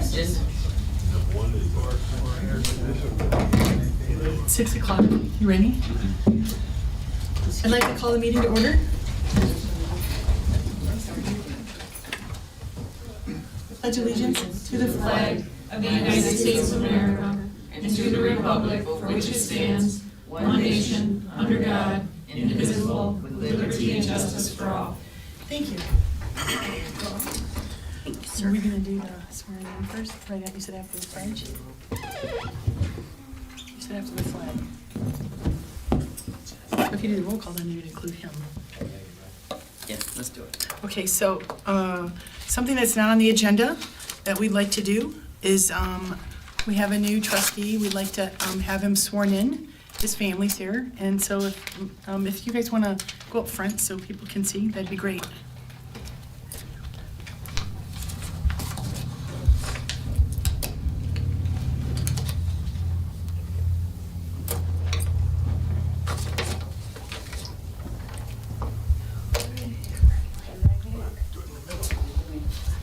questions? 6 o'clock. You ready? I'd like to call the meeting to order. Pledge allegiance to the flag Of the United States of America and to the republic for which it stands, one nation, under God, indivisible, with liberty and justice for all. Thank you. So are we going to do the swearing in first? Right, you said after the pledge? You said after the flag. If you do the roll call, then you'd include him. Yeah, let's do it. Okay, so something that's not on the agenda that we'd like to do is we have a new trustee. We'd like to have him sworn in. His family's here. And so if you guys want to go up front so people can see, that'd be great.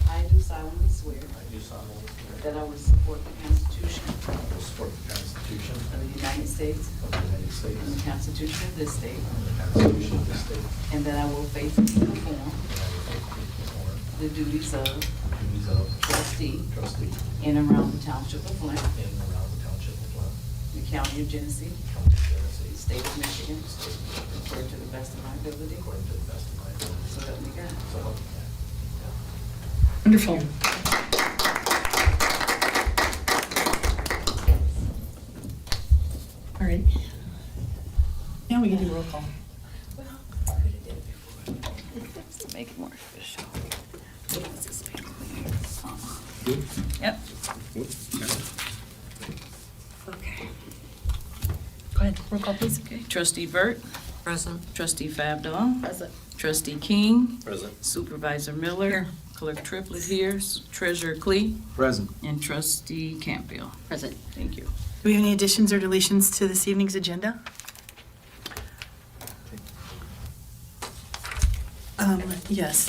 I do solemnly swear that I will support the Constitution I will support the Constitution of the United States of the United States and the Constitution of this state, and the Constitution of this state, and that I will faithfully perform and I will faithfully perform the duties of the duties of trustee trustee in and around the Township of Flint, in and around the Township of Flint, the County of Genesee, County of Genesee, State of Michigan, State of Michigan, according to the best of my ability, according to the best of my ability. so help me God. So help me God. Wonderful. All right. Now we can do roll call. Make it more official. Yep. Okay. Go ahead, roll call, please. Okay, Trustee Burt, Present. Trustee Fabdahl, Present. Trustee King, Present. Supervisor Miller, Clerk Triplett here, Treasurer Clee, Present. and Trustee Campbell. Present. Thank you. Do we have any additions or deletions to this evening's agenda? Yes.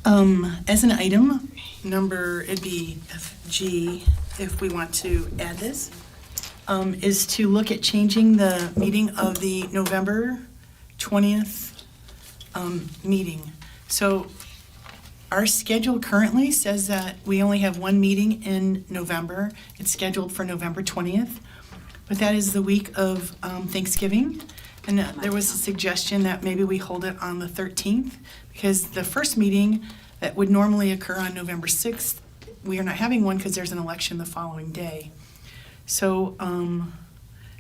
As an item, it'd be G, if we want to add this, is to look at changing the meeting of the November 20th meeting. So our schedule currently says that we only have one meeting in November. It's scheduled for November 20th, but that is the week of Thanksgiving. And there was a suggestion that maybe we hold it on the 13th, because the first meeting that would normally occur on November 6th, we are not having one because there's an election the following day. So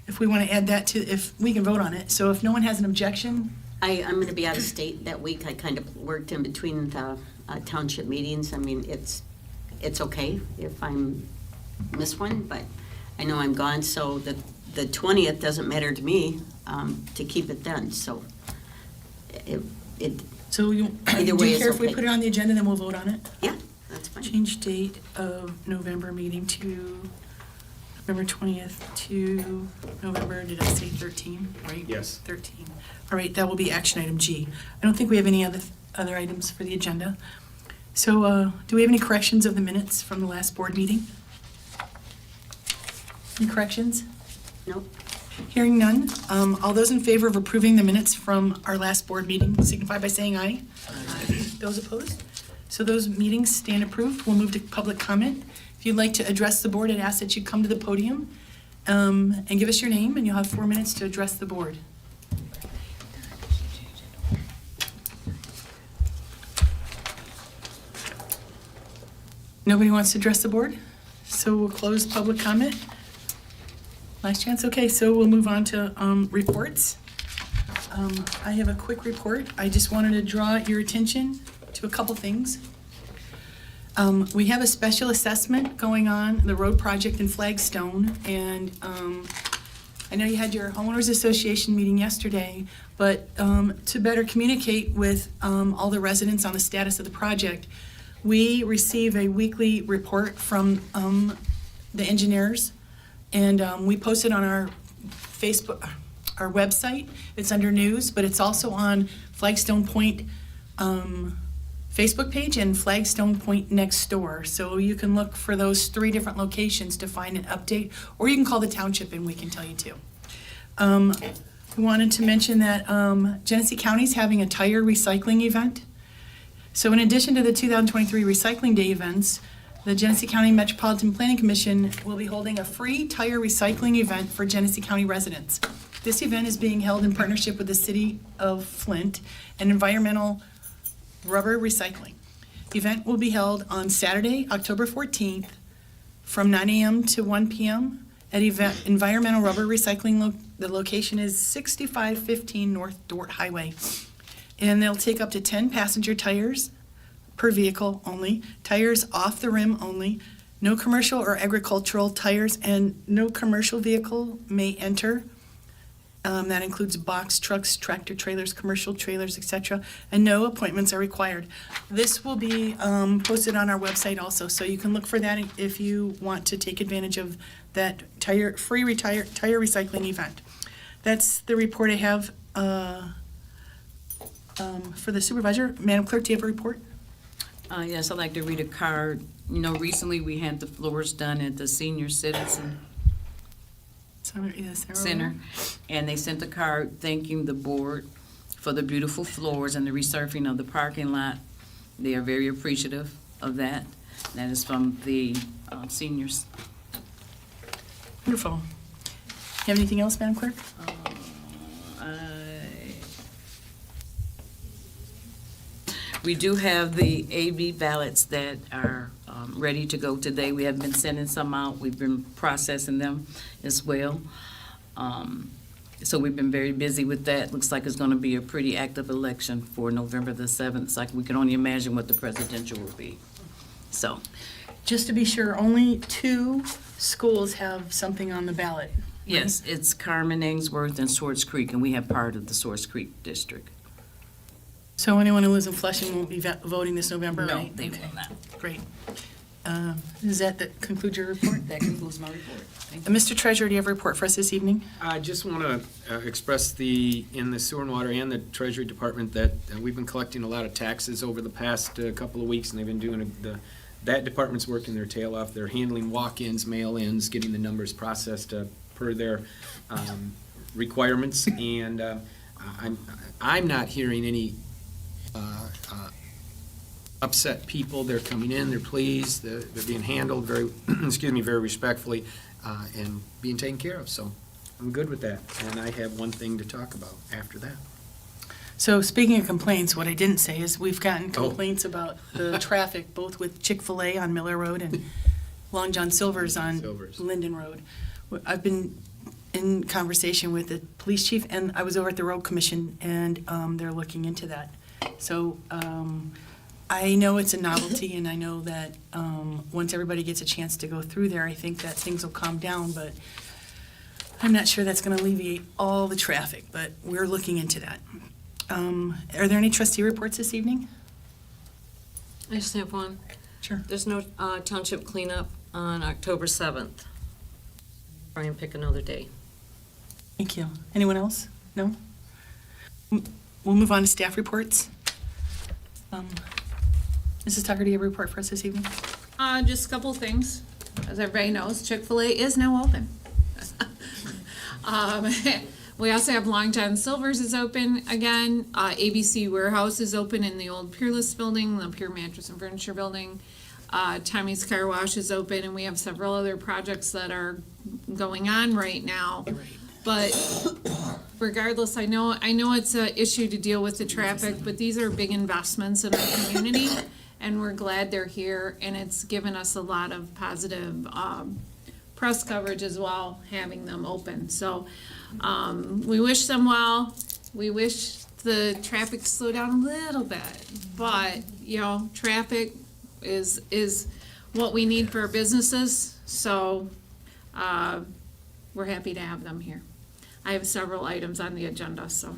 if we want to add that to, if we can vote on it. So if no one has an objection, I'm going to be out of state that week. I kind of worked in between the township meetings. I mean, it's okay if I miss one, but I know I'm gone, so the 20th doesn't matter to me to keep it then, so so you, Either do way you is care if we okay. put it on the agenda, then we'll vote on it? yeah, that's fine. Change date of November meeting to November 20th to November, did I say 13, right? Yes. 13. All right, that will be action item G. I don't think we have any other items for the agenda. So do we have any corrections of the minutes from the last board meeting? Any corrections? Nope. Hearing none. All those in favor of approving the minutes from our last board meeting signify by saying aye. Aye. Those opposed? So those meetings stand approved. We'll move to public comment. If you'd like to address the board, I'd ask that you come to the podium and give us your name, and you'll have 4 minutes to address the board. Nobody wants to address the board? So we'll close public comment. Last chance. Okay, so we'll move on to reports. I have a quick report. I just wanted to draw your attention to a couple things. We have a special assessment going on, the road project in Flagstone, and I know you had your homeowners association meeting yesterday, but to better communicate with all the residents on the status of the project, we receive a weekly report from the engineers, and we post it on our Facebook, our website. It's under news, but it's also on Flagstone Point Facebook page and Flagstone Point next door. So you can look for those 3 different locations to find an update, or you can call the township and we can tell you too. We wanted to mention that Genesee County is having a tire recycling event. So in addition to the 2023 Recycling Day events, the Genesee County Metropolitan Planning Commission will be holding a free tire recycling event for Genesee County residents. This event is being held in partnership with the City of Flint and Environmental Rubber Recycling. The event will be held on Saturday, October 14th, from 9 a.m. to 1 p.m. at Environmental Rubber Recycling. The location is 6515 North Dort Highway. And they'll take up to 10 passenger tires per vehicle only, tires off the rim only, no commercial or agricultural tires, and no commercial vehicle may enter. That includes box trucks, tractor trailers, commercial trailers, etc., and no appointments are required. This will be posted on our website also, so you can look for that if you want to take advantage of that free tire recycling event. That's the report I have for the supervisor. Madam Clerk, do you have a report? Yes, I'd like to read a card. You know, recently we had the floors done at the Senior Citizen Center, and they sent a card thanking the board for the beautiful floors and the resurfacing of the parking lot. They are very appreciative of that. That is from the seniors. Wonderful. You have anything else, Madam Clerk? We do have the AB ballots that are ready to go today. We have been sending some out. We've been processing them as well. So we've been very busy with that. Looks like it's going to be a pretty active election for November the 7th. It's like we can only imagine what the presidential will be. So, Just to be sure, only 2 schools have something on the ballot. yes, it's Carmen, Ainsworth, and Swartz Creek, and we have part of the Swartz Creek district. So anyone who lives in Flushing won't be voting this November, No, right? they Okay, will not. great. Does that conclude your report? That concludes my report. Thank you. Mr. Treasurer, do you have a report for us this evening? I just want to express in the sewer and water and the Treasury Department that we've been collecting a lot of taxes over the past couple of weeks, and they've been doing that department's working their tail off. They're handling walk-ins, mail-ins, getting the numbers processed per their requirements, and I'm not hearing any upset people. They're coming in, they're pleased, they're being handled very, very respectfully, and being taken care of. So I'm good with that. And I have one thing to talk about after that. So speaking of complaints, what I didn't say is we've gotten Oh. complaints about the traffic, both with Chick-fil-A on Miller Road and Long John Silver's on Silver's. Linden Road. I've been in conversation with the police chief, and I was over at the road commission, and they're looking into that. So I know it's a novelty, and I know that once everybody gets a chance to go through there, I think that things will calm down, but I'm not sure that's going to alleviate all the traffic, but we're looking into that. Are there any trustee reports this evening? I just have one. Sure. There's no township cleanup on October 7th. Try and pick another day. Thank you. Anyone else? No? We'll move on to staff reports. Mrs. Tucker, do you have a report for us this evening? Just a couple things. As everybody knows, Chick-fil-A is now open. We also have Long John Silver's is open again. ABC Warehouse is open in the old Peerless building, the Pure Mattress and Furniture building. Tommy's Car Wash is open, and we have several other projects that are going on right now. But regardless, I know it's an issue to deal with the traffic, but these are big investments in our community, and we're glad they're here, and it's given us a lot of positive press coverage as well, having them open. So we wish them well. We wish the traffic slowed down a little bit, but, traffic is what we need for our businesses, so we're happy to have them here. I have several items on the agenda, so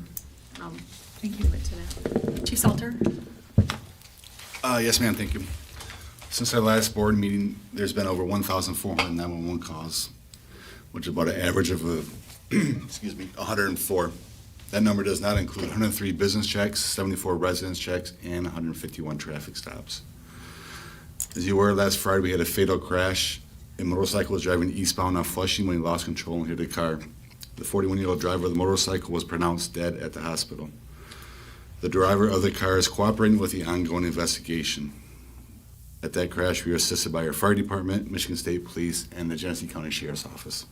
I'll give it to them. Chief Salter? Yes, ma'am, thank you. Since our last board meeting, there's been over 1,400 911 calls, which is about an average of 104 That number does not include 103 business checks, 74 residence checks, and 151 traffic stops. As you were, last Friday, we had a fatal crash. A motorcycle was driving eastbound on Flushing when he lost control and hit a car. The 41-year-old driver of the motorcycle was pronounced dead at the hospital. The driver of the car is cooperating with the ongoing investigation. At that crash, we were assisted by our fire department, Michigan State Police, and the Genesee County Sheriff's Office.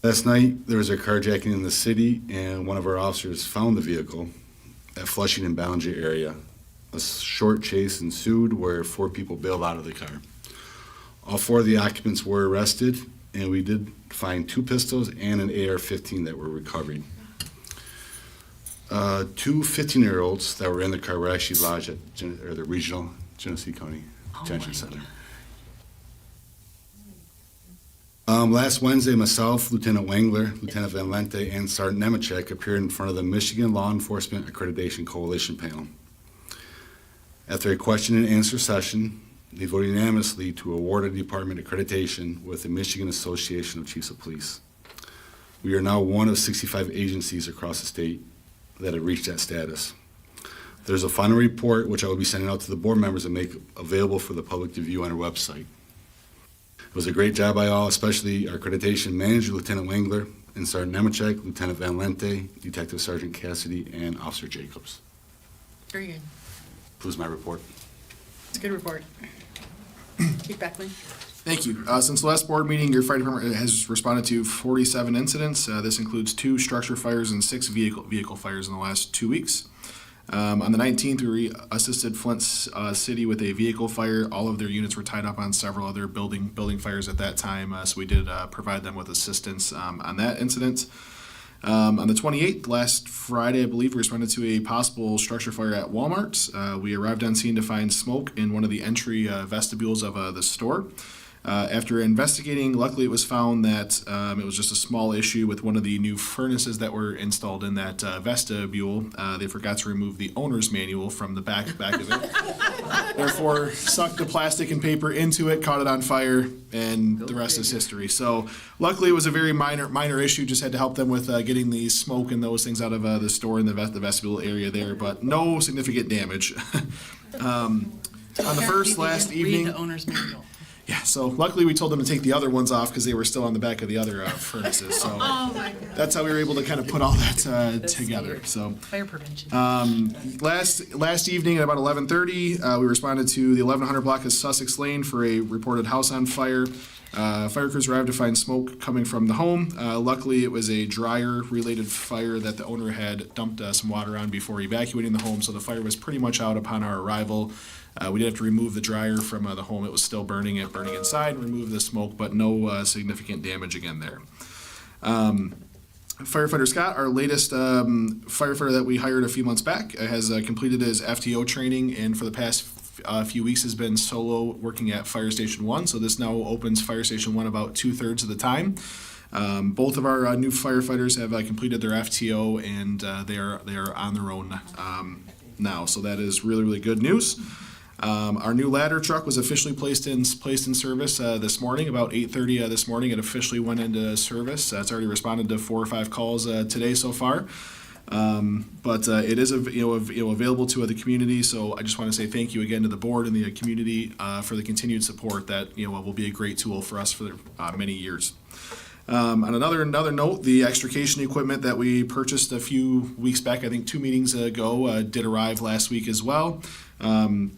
Last night, there was a carjacking in the city, and one of our officers found the vehicle at Flushing and Ballinger area. A short chase ensued where 4 people bailed out of the car. All 4 of the occupants were arrested, and we did find 2 pistols and an AR-15 that were recovered. 2 15-year-olds that were in the car were actually lodged at the regional Genesee County Detention Center. Last Wednesday, myself, Lieutenant Wangler, Lieutenant Van Lente, and Sergeant Nemechek appeared in front of the Michigan Law Enforcement Accreditation Coalition panel. After a question and answer session, they voted unanimously to award a department accreditation with the Michigan Association of Chiefs of Police. We are now one of 65 agencies across the state that have reached that status. There's a final report which I will be sending out to the board members and make available for the public to view on our website. It was a great job by all, especially our accreditation manager, Lieutenant Wangler, and Sergeant Nemechek, Lieutenant Van Lente, Detective Sergeant Cassidy, and Officer Jacobs. Very good. Concludes my report. It's a good report. Chief Beckley? Thank you. Since the last board meeting, your fire department has responded to 47 incidents. This includes 2 structure fires and 6 vehicle fires in the last 2 weeks. On the 19th, we assisted Flint City with a vehicle fire. All of their units were tied up on several other building fires at that time, so we did provide them with assistance on that incident. On the 28th, last Friday, I believe, we responded to a possible structure fire at Walmart. We arrived on scene to find smoke in one of the entry vestibules of the store. After investigating, luckily it was found that it was just a small issue with one of the new furnaces that were installed in that vestibule. They forgot to remove the owner's manual from the back of it. Therefore, sucked the plastic and paper into it, caught it on fire, and the rest is history. So luckily it was a very minor issue, just had to help them with getting the smoke and those things out of the store in the vestibule area there, but no significant damage. On the first last evening... Read the owner's manual. Yeah, so luckily we told them to take the other ones off because they were still on the back of the other furnaces. So that's how we were able to kind of put all that together. So Fire prevention. last evening at about 11:30, we responded to the 1100 block of Sussex Lane for a reported house on fire. Fire crews arrived to find smoke coming from the home. Luckily, it was a dryer-related fire that the owner had dumped some water on before evacuating the home, so the fire was pretty much out upon our arrival. We did have to remove the dryer from the home. It was still burning inside, remove the smoke, but no significant damage again there. Firefighter Scott, our latest firefighter that we hired a few months back, has completed his FTO training, and for the past few weeks has been solo working at Fire Station 1, so this now opens Fire Station 1 about 2/3 of the time. Both of our new firefighters have completed their FTO, and they are on their own now, so that is really, really good news. Our new ladder truck was officially placed in service this morning, about 8:30 this morning. It officially went into service. It's already responded to 4 or 5 calls today so far. But it is available to the community, so I just want to say thank you again to the board and the community for the continued support that will be a great tool for us for many years. On another note, the extrication equipment that we purchased a few weeks back, I think 2 meetings ago, did arrive last week as well.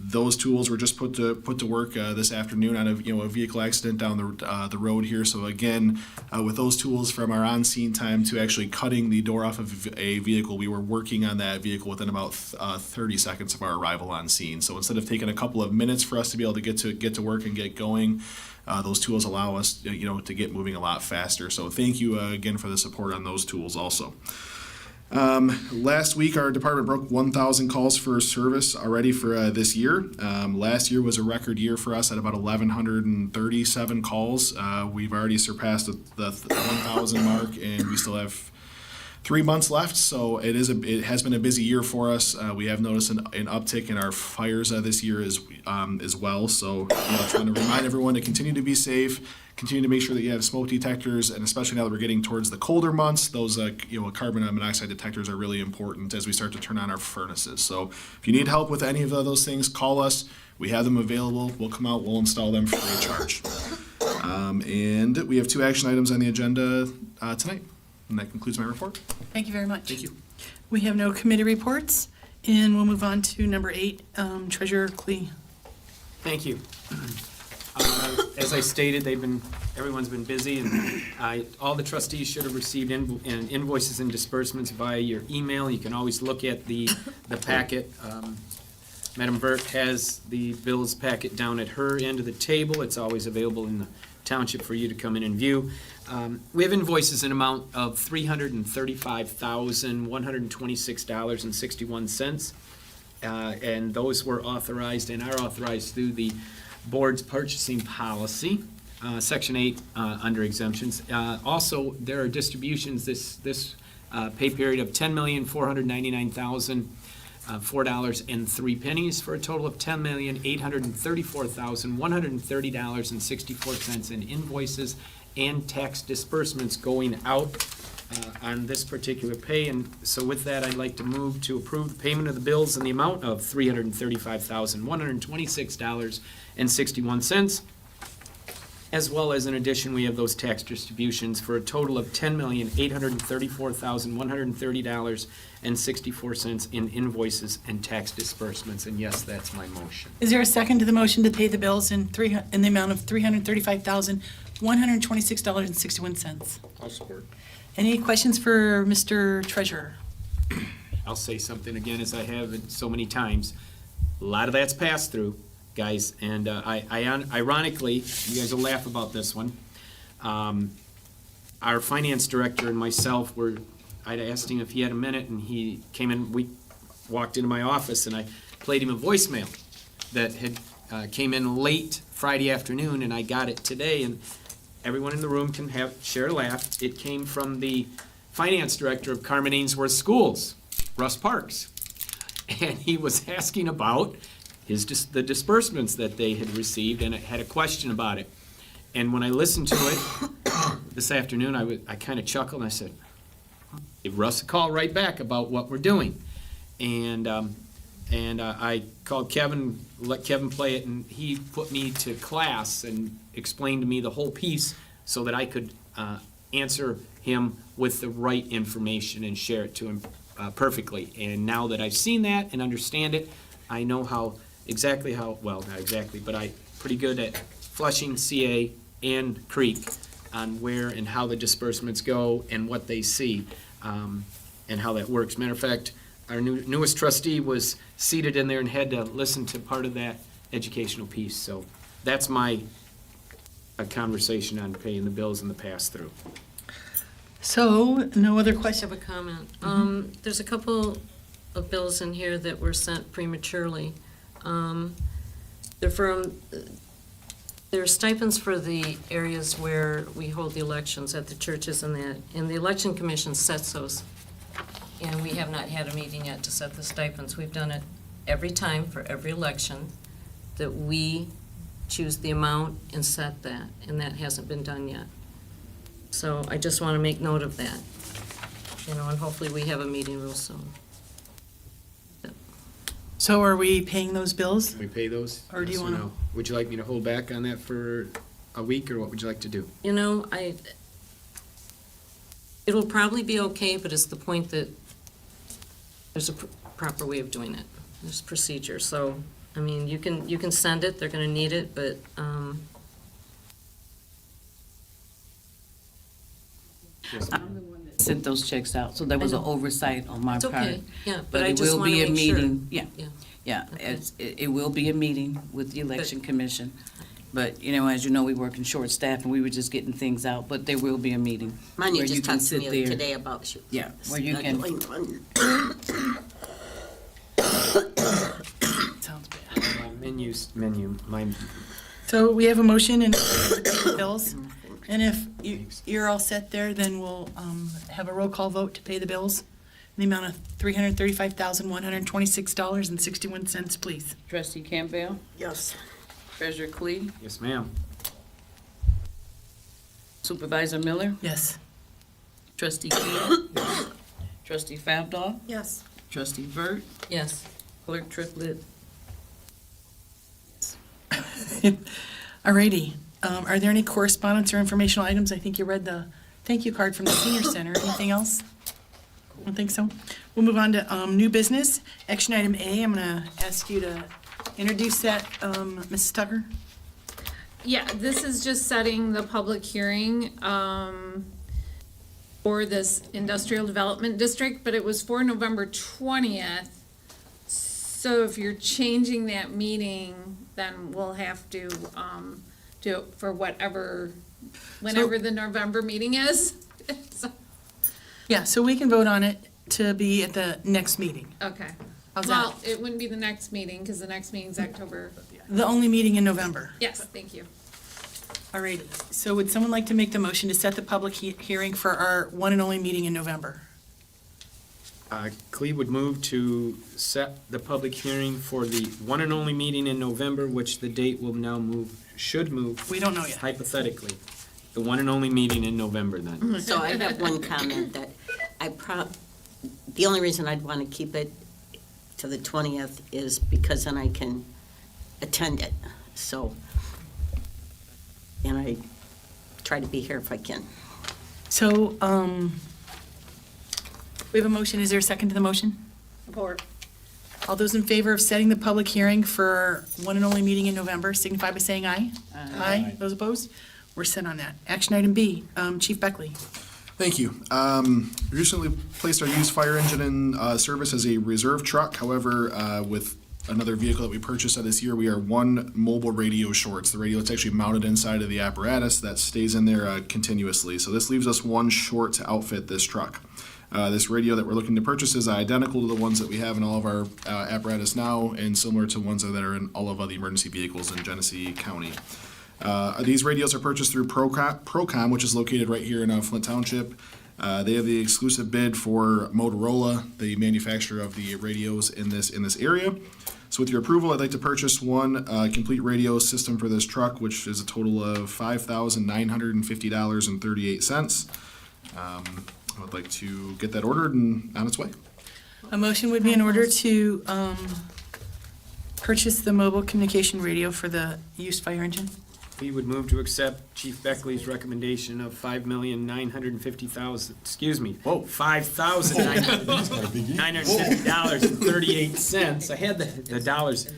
Those tools were just put to work this afternoon on a vehicle accident down the road here. So again, with those tools from our on-scene time to actually cutting the door off of a vehicle, we were working on that vehicle within about 30 seconds of our arrival on scene. So instead of taking a couple of minutes for us to be able to get to work and get going, those tools allow us to get moving a lot faster. So thank you again for the support on those tools also. Last week, our department broke 1,000 calls for service already for this year. Last year was a record year for us at about 1,137 calls. We've already surpassed the 1,000 mark, and we still have 3 months left, so it has been a busy year for us. We have noticed an uptick in our fires this year as well. So trying to remind everyone to continue to be safe, continue to make sure that you have smoke detectors, and especially now that we're getting towards the colder months, those carbon monoxide detectors are really important as we start to turn on our furnaces. So if you need help with any of those things, call us. We have them available. We'll come out. We'll install them free of charge. And we have 2 action items on the agenda tonight. And that concludes my report. Thank you very much. Thank you. We have no committee reports, and we'll move on to number 8, Treasurer Klee. Thank you. As I stated, everyone's been busy, and all the trustees should have received invoices and disbursements via your email. You can always look at the packet. Madam Burt has the bills packet down at her end of the table. It's always available in the township for you to come in and view. We have invoices in amount of $335,126.61. And those were authorized and are authorized through the board's purchasing policy, Section 8, under exemptions. Also, there are distributions this pay period of $10,499,004.03 for a total of $10,834,130.64 in invoices and tax disbursements going out on this particular pay. And so with that, I'd like to move to approve the payment of the bills in the amount of $335,126.61. As well as, in addition, we have those tax distributions for a total of $10,834,130.64 in invoices and tax disbursements. And yes, that's my motion. Is there a second to the motion to pay the bills in the amount of $335,126.61? I'll support. Any questions for Mr. Treasurer? I'll say something again, as I have so many times. A lot of that's passed through, guys, and ironically, you guys will laugh about this one. Our finance director and myself I'd asked him if he had a minute, and he came in, we walked into my office, and I played him a voicemail that had came in late Friday afternoon, and I got it today, and everyone in the room can share a laugh. It came from the finance director of Carmen Ainsworth Schools, Russ Parks. And he was asking about the disbursements that they had received, and I had a question about it. And when I listened to it this afternoon, I kind of chuckled, and I said, give Russ a call right back about what we're doing. And I called Kevin, let Kevin play it, and he put me to class and explained to me the whole piece so that I could answer him with the right information and share it to him perfectly. And now that I've seen that and understand it, I know well, not exactly, but I'm pretty good at Flushing, CA, and Creek on where and how the disbursements go and what they see, and how that works. Matter of fact, our newest trustee was seated in there and had to listen to part of that educational piece. So that's my conversation on paying the bills and the pass-through. So, no other I have question? a comment. There's a couple of bills in here that were sent prematurely. They're stipends for the areas where we hold the elections at the churches and that, and the election commission sets those. And we have not had a meeting yet to set the stipends. We've done it every time for every election, that we choose the amount and set that, and that hasn't been done yet. So I just want to make note of that, and hopefully we have a meeting real soon. So are we paying those bills? Can we pay those? Or do you Yes wanna- no? Would you like me to hold back on that for a week, or what would you like to do? It'll probably be okay, but it's the point that there's a proper way of doing it. There's procedure, so, you can send it, they're gonna need it, but, Yes. I'm the one that sent those checks out, so there was I an know. oversight on my it's part. okay, yeah, but I it just will wanna be a make sure. meeting. Yeah, Okay. it will be a meeting with the election commission. But, as you know, we work in short staff, and we were just getting things out, but there will be a meeting. Manya where you just can talked to me sit there. today about Yeah, where you can, Sounds bad. My So we have a motion and bills. And if you're all set there, then we'll have a roll call vote to pay the bills in the amount of $335,126.61, please. Trustee Campbell, Yes. Treasurer Klee, Yes, ma'am. Supervisor Miller, Yes. Trustee Keel, Trustee Favdahl, Yes. Trustee Burt, Yes. Clerk Triplett. Alrighty. Are there any correspondence or informational items? I think you read the thank you card from the senior center. Anything else? I don't think so. We'll move on to new business. Action item A, I'm going to ask you to introduce that, Mrs. Tucker. Yeah, this is just setting the public hearing for this industrial development district, but it was for November 20th. So if you're changing that meeting, then we'll have to do it for whenever the November meeting is. So, Yeah, so we can vote on it to be at the next meeting. okay. How's Well, that? it wouldn't be the next meeting, because the next meeting's October. The only meeting in November. Yes, thank you. Alrighty. So would someone like to make the motion to set the public hearing for our one and only meeting in November? Cleve would move to set the public hearing for the one and only meeting in November, which the date will now should move We don't know yet. hypothetically. The one and only meeting in November then. So I have one comment that the only reason I'd want to keep it to the 20th is because then I can attend it, so, and I try to be here if I can. So, we have a motion. Is there a second to the motion? Support. All those in favor of setting the public hearing for our one and only meeting in November signify by saying aye. Aye. Those opposed? We're set on that. Action item B, Chief Beckley. Thank you. We recently placed our used fire engine in service as a reserve truck. However, with another vehicle that we purchased this year, we are one mobile radio short. It's the radio that's actually mounted inside of the apparatus that stays in there continuously. So this leaves us one short to outfit this truck. This radio that we're looking to purchase is identical to the ones that we have in all of our apparatus now and similar to ones that are in all of the emergency vehicles in Genesee County. These radios are purchased through Procom, which is located right here in Flint Township. They have the exclusive bid for Motorola, the manufacturer of the radios in this area. So with your approval, I'd like to purchase one complete radio system for this truck, which is a total of $5,950.38. I would like to get that ordered and on its way. A motion would be in order to purchase the mobile communication radio for the used fire engine. We would move to accept Chief Beckley's recommendation of $5,950,$950.38. I had the dollars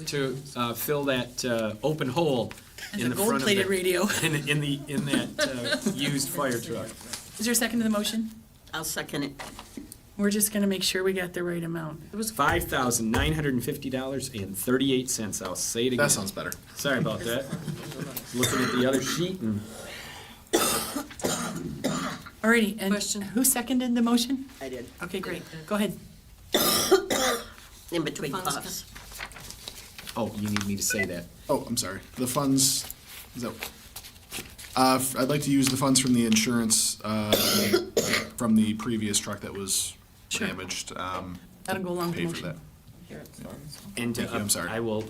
to fill that open hole in the front of gold-plated the radio. in that used fire truck. Is there a second to the motion? I'll second it. We're just gonna make sure we got the right amount. It was $5,950.38. I'll say it again. That sounds better. Sorry about that. Looking at the other sheet and Alrighty, and Question. who seconded the motion? I did. Okay, great. Go ahead. In between Funds puffs. oh, you need me to say that. Oh, I'm sorry. The funds, is that, I'd like to use the funds from the insurance, from the previous truck that was Sure. damaged. That'll go along with the Pay for motion. that. And Thank you, I'm sorry. I will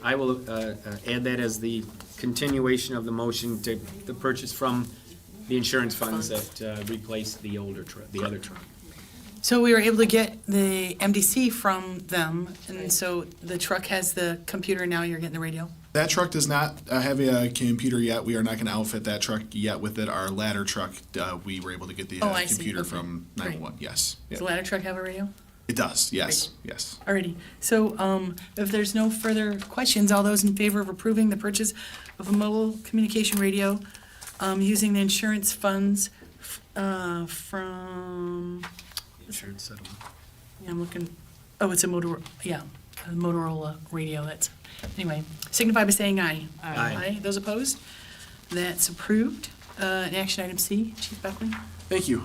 add that as the continuation of the motion to the purchase from the insurance funds that replaced the older truck, the other truck. So we were able to get the MDC from them, and so the truck has the computer, now you're getting the radio? That truck does not have a computer yet. We are not going to outfit that truck yet with it. Our ladder truck, we were able to get the Oh, I see. computer Okay. from Great. 911. Yes. Does Yeah. the ladder truck have a radio? It does. Yes. Yes. Alrighty, so if there's no further questions, all those in favor of approving the purchase of a mobile communication radio using the insurance funds from, Insurance settlement. yeah, I'm looking, oh, it's a Motorola radio, that's, anyway, signify by saying aye. Aye. Those opposed? That's approved. Action item C, Chief Beckley. Thank you.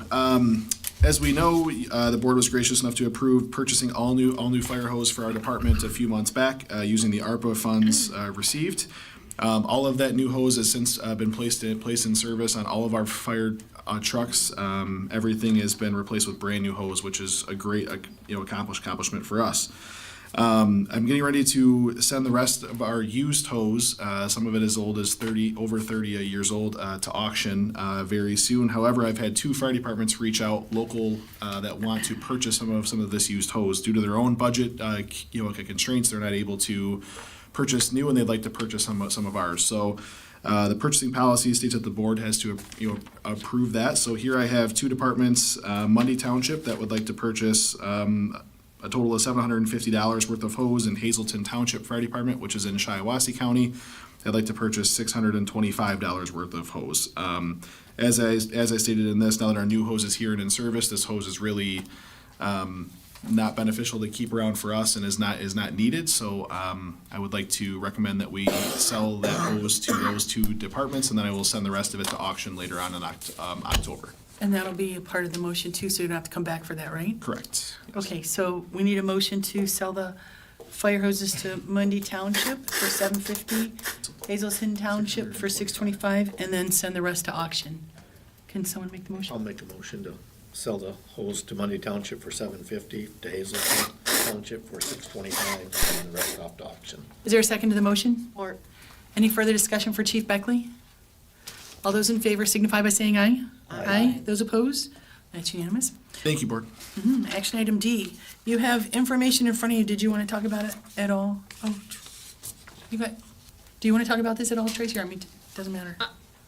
As we know, the board was gracious enough to approve purchasing all new fire hose for our department a few months back using the ARPA funds received. All of that new hose has since been placed in service on all of our fire trucks. Everything has been replaced with brand new hose, which is a great accomplishment for us. I'm getting ready to send the rest of our used hose, some of it as old as over 30 years old, to auction very soon. However, I've had 2 fire departments reach out, local, that want to purchase some of this used hose due to their own budget, constraints. They're not able to purchase new, and they'd like to purchase some of ours. So the purchasing policy states that the board has to approve that. So here I have 2 departments, Mundy Township, that would like to purchase a total of $750 worth of hose, in Hazelton Township Fire Department, which is in Shiawassee County. I'd like to purchase $625 worth of hose. As I stated in this, now that our new hose is here and in service, this hose is really not beneficial to keep around for us and is not needed. So I would like to recommend that we sell that hose to those 2 departments, and then I will send the rest of it to auction later on in October. And that'll be a part of the motion too, so you don't have to come back for that, right? Correct. Okay, so we need a motion to sell the fire hoses to Mundy Township for $750, Hazelton Township for $625, and then send the rest to auction. Can someone make the I'll motion? make a motion to sell the hose to Mundy Township for $750, to Hazelton Township for $625, and the rest off to auction. Is there a second to the motion? Or Any further discussion for Chief Beckley? All those in favor signify by saying aye. Aye. Those opposed? That's unanimous. Thank you, board. Action item D, you have information in front of you. Did you want to talk about it at all? Oh, do you want to talk about this at all, Tracy? I mean, it doesn't matter.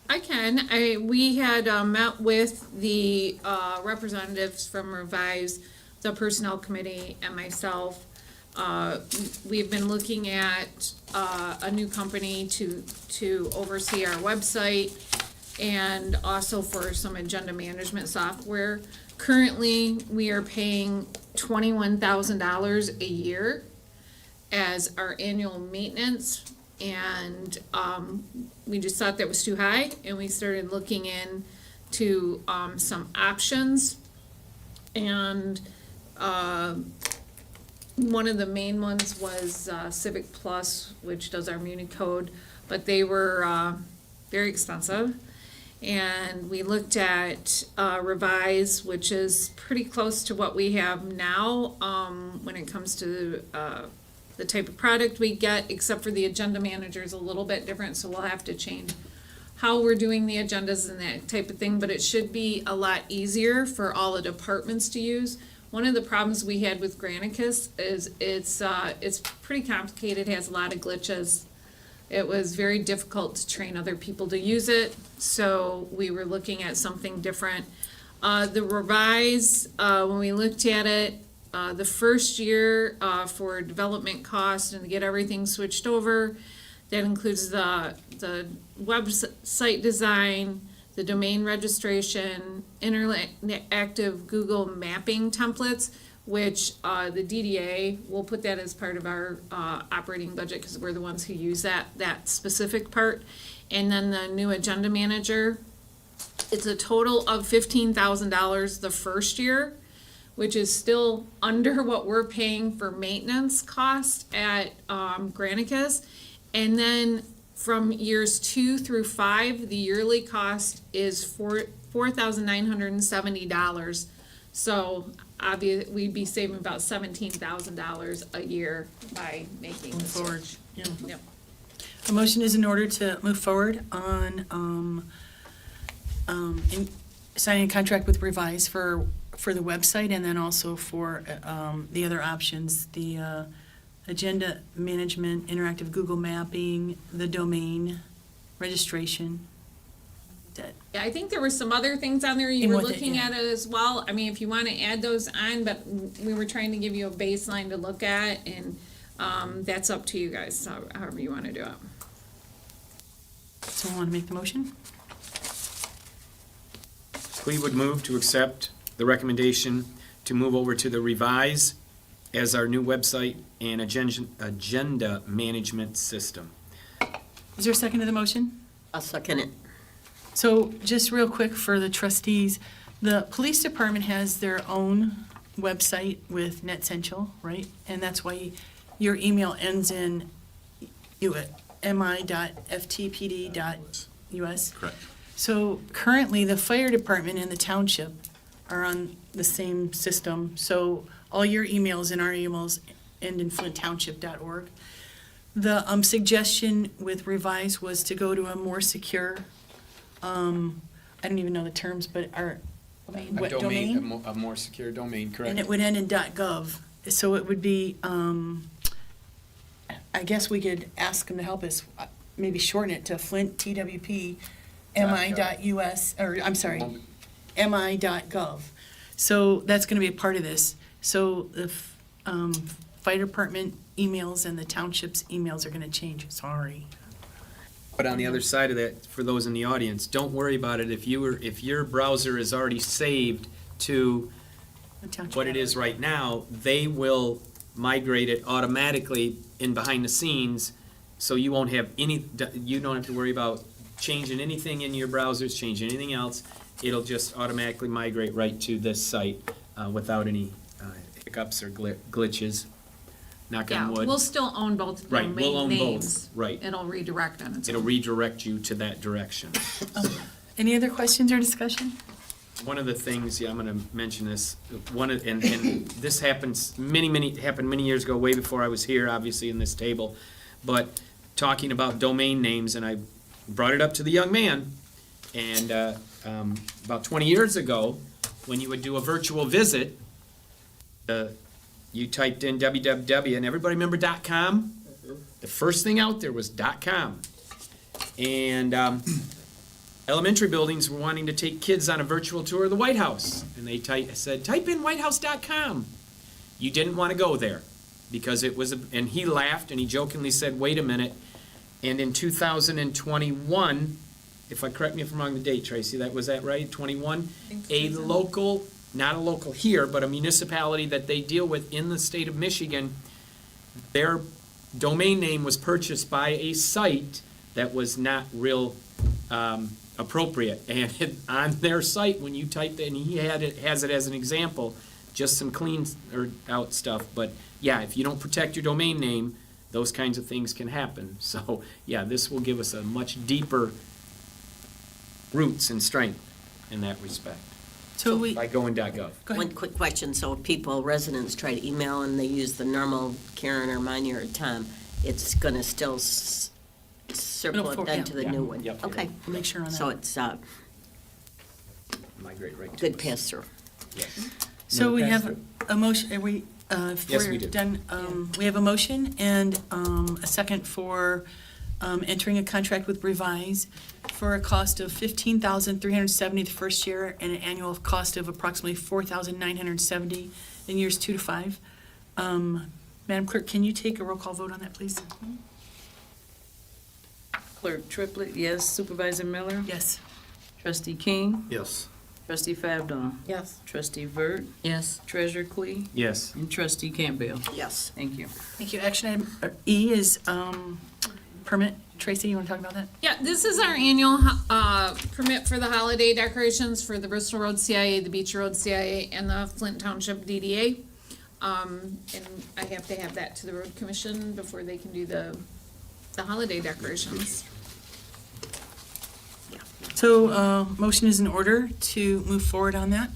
I can. We had met with the representatives from Revise, the Personnel Committee, and myself. We've been looking at a new company to oversee our website and also for some agenda management software. Currently, we are paying $21,000 a year as our annual maintenance. And we just thought that was too high, and we started looking into some options. And one of the main ones was Civic Plus, which does our Muni code, but they were very expensive. And we looked at Revise, which is pretty close to what we have now when it comes to the type of product we get, except for the agenda manager is a little bit different, so we'll have to change how we're doing the agendas and that type of thing, but it should be a lot easier for all the departments to use. One of the problems we had with Granicus is it's pretty complicated, has a lot of glitches. It was very difficult to train other people to use it, so we were looking at something different. The Revise, when we looked at it, the first year for development cost and to get everything switched over, that includes the website design, the domain registration, interactive Google mapping templates, which the DDA will put that as part of our operating budget because we're the ones who use that specific part. And then the new agenda manager, it's a total of $15,000 the first year, which is still under what we're paying for maintenance cost at Granicus. And then from years 2 through 5, the yearly cost is $4,970. So obviously, we'd be saving about $17,000 a year by making the Forward, switch. yeah. Yep. A motion is in order to move forward on signing a contract with Revise for the website, and then also for the other options, the agenda management, interactive Google mapping, the domain registration. Yeah, I think there were some other things on there you And were with it, looking yeah. at it as well. I mean, if you want to add those on, but we were trying to give you a baseline to look at, and that's up to you guys, however you want to do it. Someone want to make the motion? We would move to accept the recommendation to move over to the Revise as our new website and agenda management system. Is there a second to the motion? I'll second it. So just real quick for the trustees, the police department has their own website with NetCentral, right? And that's why your email ends in mi.ftpd.us. Correct. So currently, the fire department and the township are on the same system. So all your emails and our emails end in flinttownship.org. The suggestion with Revise was to go to a more secure, I don't even know the terms, but A domain, a more secure domain, correct? And it would end in .gov. So it would be, I guess we could ask them to help us, maybe shorten it to Flint Twp mi.us, or I'm sorry, mi.gov. So that's going to be a part of this. So the fire department emails and the township's emails are going to change. Sorry. But on the other side of that, for those in the audience, don't worry about it. If your browser is already saved to The township. what it is right now, they will migrate it automatically in behind the scenes, so you won't have you don't have to worry about changing anything in your browsers, changing anything else. It'll just automatically migrate right to this site without any hiccups or glitches. Knock Yeah, on wood. we'll still own both Right, we'll own domain both, names. right. It'll redirect on its It'll own. redirect you to that direction. Any other questions or discussion? One of the things, I'm gonna mention this, and this happened many years ago, way before I was here, obviously, in this table, but talking about domain names, and I brought it up to the young man, and about 20 years ago, when you would do a virtual visit, you typed in www, and everybody remember .com? The first thing out there was .com. And elementary buildings were wanting to take kids on a virtual tour of the White House. And they said, type in whitehouse.com. You didn't want to go there because it was, and he laughed and he jokingly said, wait a minute. And in 2021, correct me if I'm wrong the date, Tracy, was that right? 21? A local, not a local here, but a municipality that they deal with in the state of Michigan, their domain name was purchased by a site that was not real appropriate. And on their site, when you typed in, he has it as an example, just some clean out stuff. But yeah, if you don't protect your domain name, those kinds of things can happen. So yeah, this will give us a much deeper roots and strength in that respect. So we, By going .gov. go One ahead. quick question, so if people, residents try to email and they use the normal Karen or Manya or Tom, it's gonna still circle It'll it for- then yeah. to the Yeah. new one? Yep. Okay, We'll make sure on so that. it's Migrate right to good us. pass-through. Yes. So we have Pass a motion, are we, if Yes, we we're do. done, we have a motion and a second for entering a contract with Revise for a cost of $15,370 the first year and an annual cost of approximately $4,970 in years 2 to 5. Madam Clerk, can you take a roll call vote on that, please? Clerk Triplett, yes. Supervisor Miller? Yes. Trustee King? Yes. Trustee Favdon? Yes. Trustee Vert? Yes. Treasurer Clee? Yes. And Trustee Campbell? Yes. Thank you. Thank you. Action item E is permit. Tracy, you want to talk about that? Yeah, this is our annual permit for the holiday decorations for the Bristol Road CIA, the Beach Road CIA, and the Flint Township DDA. And I have to have that to the road commission before they can do the holiday decorations. So, motion is in order to move forward on that.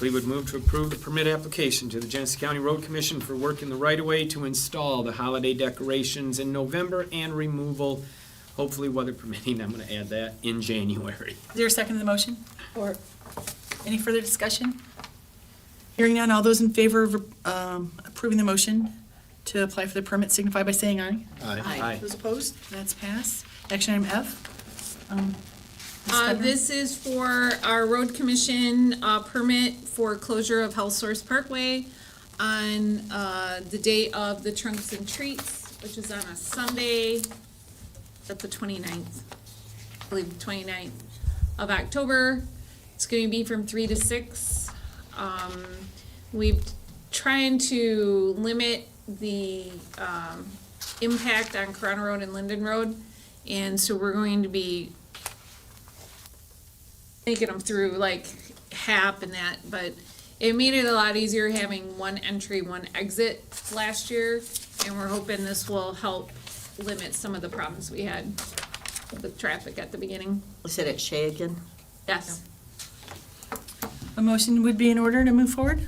We would move to approve the permit application to the Genesee County Road Commission for work in the right-of-way to install the holiday decorations in November and removal, hopefully weather permitting, I'm gonna add that, in January. Is there a second to the motion? Or any further discussion? Hearing none, all those in favor of approving the motion to apply for the permit signify by saying aye. Aye. Aye. Those opposed? That's passed. Action item F. Ms. Stedman? This is for our road commission permit for closure of Health Source Parkway on the day of the Trunks and Treats, which is on a Sunday, that's the 29th, I believe the 29th of October. It's going to be from 3 to 6. We've trying to limit the impact on Corona Road and Linden Road, and so we're going to be making them through like HAP and that, but it made it a lot easier having one entry, one exit last year, and we're hoping this will help limit some of the problems we had with traffic at the beginning. Is it at Shea again? Yes. A motion would be in order to move forward?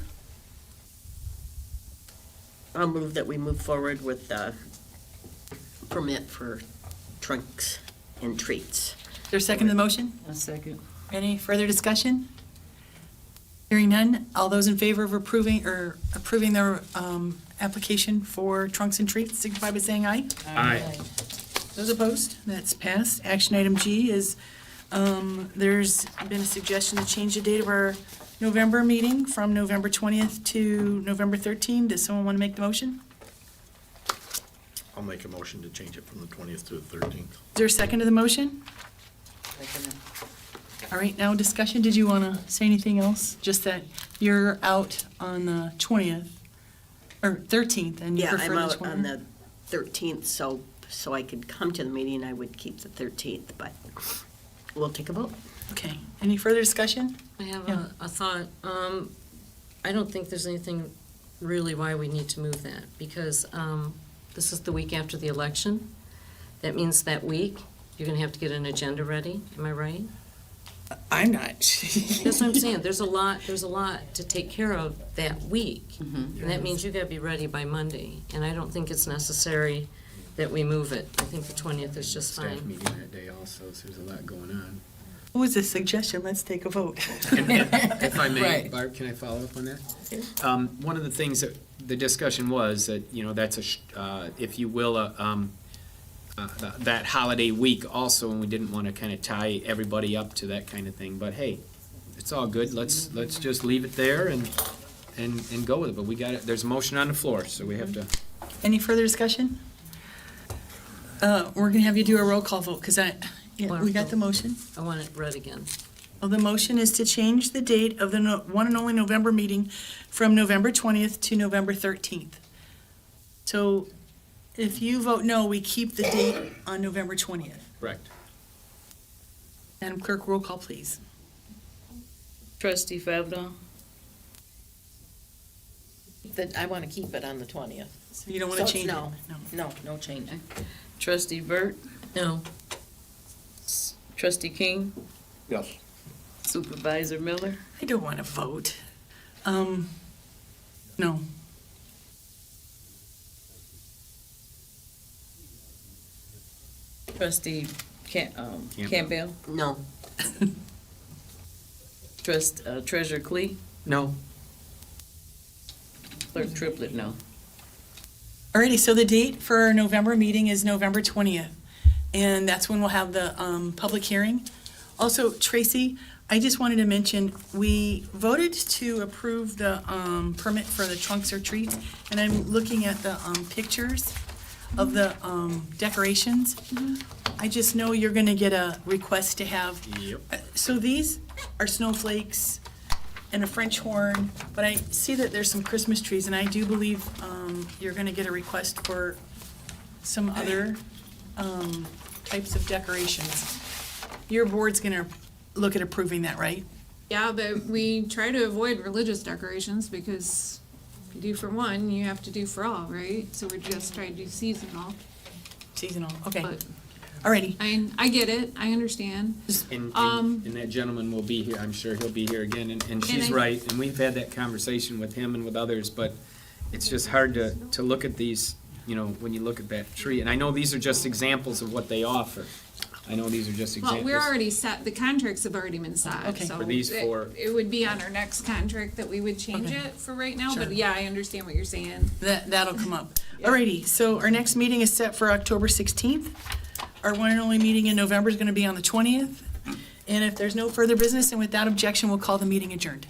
I'll move that we move forward with the permit for trunks and treats. Is there a second to the motion? A second. Any further discussion? Hearing none, all those in favor of approving their application for trunks and treats, signify by saying aye. Aye. Those opposed? That's passed. Action item G is, there's been a suggestion to change the date of our November meeting from November 20th to November 13th. Does someone want to make the motion? I'll make a motion to change it from the 20th to the 13th. Is there a second to the motion? Second. All right, now discussion. Did you want to say anything else? Just that you're out on the 20th, or 13th, and you Yeah, prefer I'm the out on 20th? the 13th, so I could come to the meeting, I would keep the 13th, but we'll take a vote. Okay, any further discussion? I have Yeah. a thought. I don't think there's anything really why we need to move that, because this is the week after the election. That means that week, you're gonna have to get an agenda ready, am I right? I'm not. That's what I'm saying, there's a lot to take care of that week. And that means you gotta be ready by Monday, and I don't think it's necessary that we move it. I think the 20th is just Staff fine. meeting that day also, so there's a lot going on. What was the suggestion? Let's take a vote. And if I may, Right. Barb, can I follow up on that? One of the things that the discussion was that, that's if you will, that holiday week also, and we didn't want to kind of tie everybody up to that kind of thing. But hey, it's all good. Let's just leave it there and go with it. But we got it. There's a motion on the floor, so we have to. Any further discussion? We're gonna have you do a roll call vote, because we got the motion. I want it read again. Well, the motion is to change the date of the one and only November meeting from November 20th to November 13th. So if you vote no, we keep the date on November 20th. Correct. Madam Clerk, roll call, please. Trustee Favdon, That I want to keep it on the 20th. So you don't want So to it's change it? no. No change. Trustee Burt, No. Trustee King, Yes. Supervisor Miller, I don't want to vote. No. Trustee Campbell, No. Treasurer Clee, No. Clerk Triplett, no. Alrighty, so the date for our November meeting is November 20th, and that's when we'll have the public hearing. Also, Tracy, I just wanted to mention, we voted to approve the permit for the trunks or treats, and I'm looking at the pictures of the decorations. I just know you're gonna get a request to have. Yep. So these are snowflakes and a French horn, but I see that there's some Christmas trees, and I do believe you're gonna get a request for some other types of decorations. Your board's gonna look at approving that, right? Yeah, but we try to avoid religious decorations because if you do for one, you have to do for all, right? So we're just trying to do seasonal. Seasonal, okay. But Alrighty, I get it, I understand. And that gentleman will be here, I'm sure he'll be here again, and she's I- right, and we've had that conversation with him and with others, but it's just hard to look at these, when you look at that tree, and I know these are just examples of what they offer. I know these are just Well, examples. we're already set, the contracts have already been set, Okay. so. For these four. It would be on our next contract that we would change Okay. it for right now, Sure. but yeah, I understand what you're saying. that'll come up. Alrighty, so our next meeting is set for October 16th. Our one and only meeting in November is gonna be on the 20th. And if there's no further business, and without objection, we'll call the meeting adjourned.